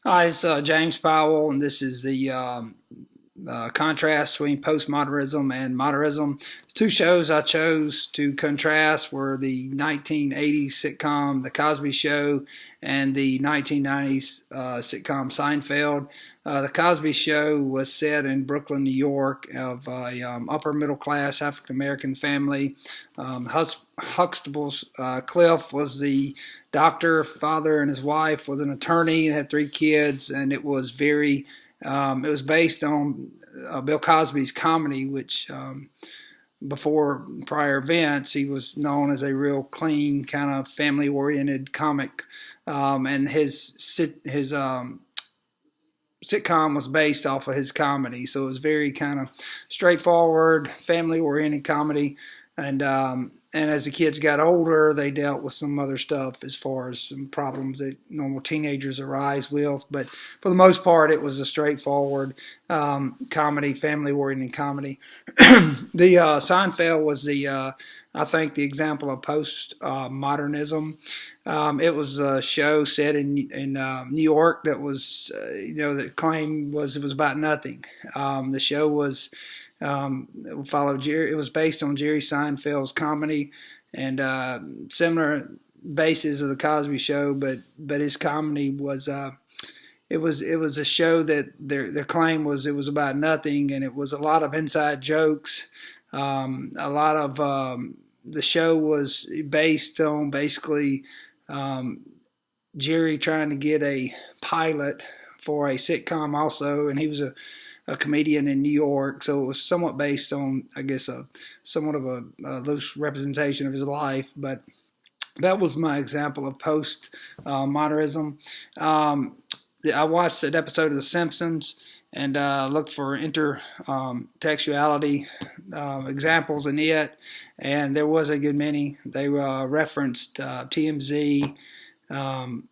Hi, it's James Powell, and this is the contrast between postmodernism and modernism. Two shows I chose to contrast were the 1980s sitcom The Cosby Show and the 1990s sitcom Seinfeld. The Cosby Show was set in Brooklyn, New York, of a upper middle class African American family. Huxtable's Cliff was the doctor, father, and his wife was an attorney, had three kids, and it was based on Bill Cosby's comedy, which before prior events he was known as a real clean, kind of family-oriented comic, and his sitcom was based off of his comedy, so it was very kind of straightforward, family-oriented comedy. And as the kids got older, they dealt with some other stuff as far as some problems that normal teenagers arise with. But for the most part, it was a straightforward comedy, family-oriented comedy. The Seinfeld was I think, the example of post-modernism. It was a show set in New York that was, the claim was it was about nothing. The show was followed Jerry. It was based on Jerry Seinfeld's comedy and similar basis of the Cosby Show, but his comedy was it was a show that their claim was it was about nothing, and it was a lot of inside jokes. A lot of the show was based on basically Jerry trying to get a pilot for a sitcom also, and he was a comedian in New York, so it was somewhat based on, I guess, somewhat of a loose representation of his life. But that was my example of post modernism. I watched an episode of The Simpsons and looked for intertextuality examples in it, and there was a good many. They referenced TMZ, um,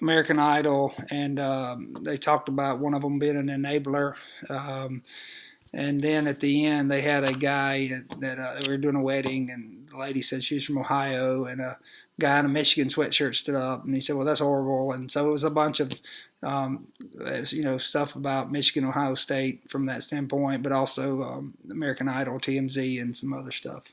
American Idol, and they talked about one of them being an enabler. And then at the end, they had a guy that they were doing a wedding, and the lady said she was from Ohio, and a guy in a Michigan sweatshirt stood up, and he said, "Well, that's horrible." And so it was a bunch of, stuff about Michigan, Ohio State from that standpoint, but also American Idol, TMZ, and some other stuff.